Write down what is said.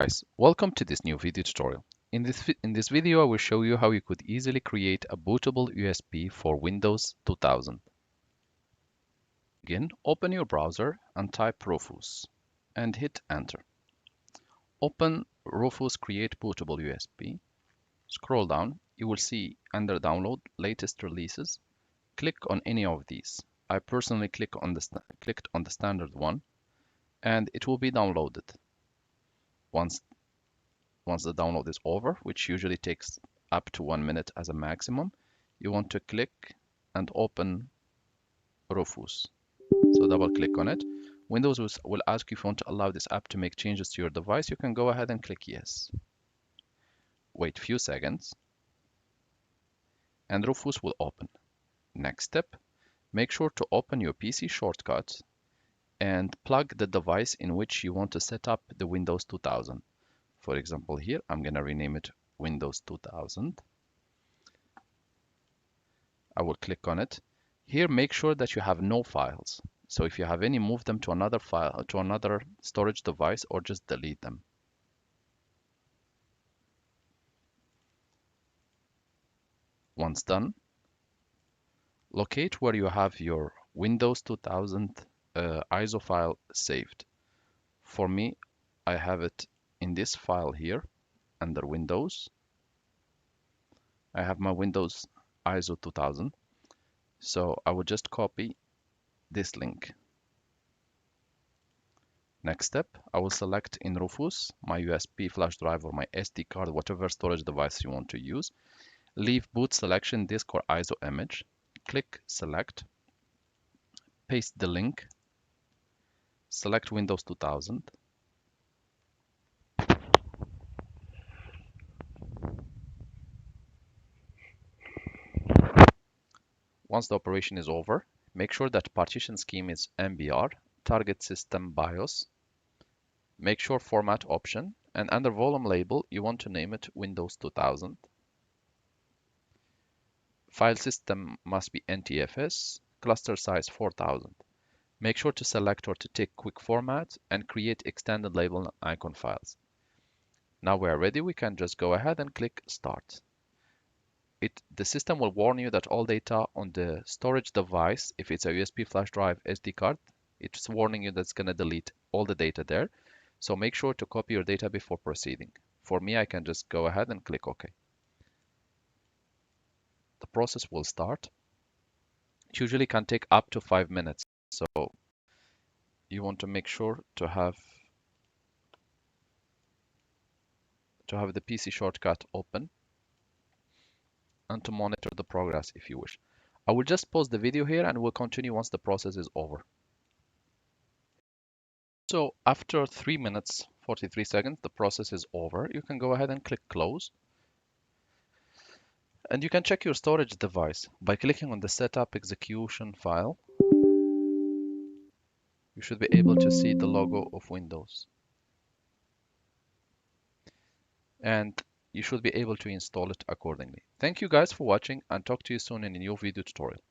Guys, welcome to this new video tutorial. In this video, I will show you how you could easily create a bootable USB for Windows 2000. Again, open your browser and type Rufus and hit enter. Open Rufus Create Bootable USB. Scroll down, you will see under download latest releases. Click on any of these. I personally clicked on the standard one and it will be downloaded. Once the download is over, which usually takes up to 1 minute as a maximum, you want to click and open Rufus. So double click on it. Windows will ask you if you want to allow this app to make changes to your device. You can go ahead and click yes. Wait a few seconds and Rufus will open. Next step, make sure to open your PC shortcuts and plug the device in which you want to set up the Windows 2000. For example, here, I'm going to rename it Windows 2000. I will click on it. Here, make sure that you have no files. So if you have any, move them to another file, to another storage device, or just delete them. Once done, locate where you have your Windows 2000 ISO file saved. For me, I have it in this file here under Windows. I have my Windows ISO 2000. So I will just copy this link. Next step, I will select in Rufus my USB flash drive or my SD card, whatever storage device you want to use. Leave boot selection disk or ISO image. Click select. Paste the link. Select Windows 2000. Once the operation is over, make sure that partition scheme is MBR, target system BIOS. Make sure format option, and under volume label, you want to name it Windows 2000. File system must be NTFS, cluster size 4000. Make sure to select or to tick quick format and create extended label and icon files. Now we are ready, we can just go ahead and click start. The system will warn you that all data on the storage device, if it's a USB flash drive, SD card, it's warning you that it's going to delete all the data there. So make sure to copy your data before proceeding. For me, I can just go ahead and click OK. The process will start. It usually can take up to 5 minutes. So you want to make sure to have the PC shortcut open and to monitor the progress if you wish. I will just pause the video here and we'll continue once the process is over. So after 3 minutes, 43 seconds, the process is over. You can go ahead and click close. And you can check your storage device by clicking on the setup execution file. You should be able to see the logo of Windows. And you should be able to install it accordingly. Thank you guys for watching and talk to you soon in a new video tutorial.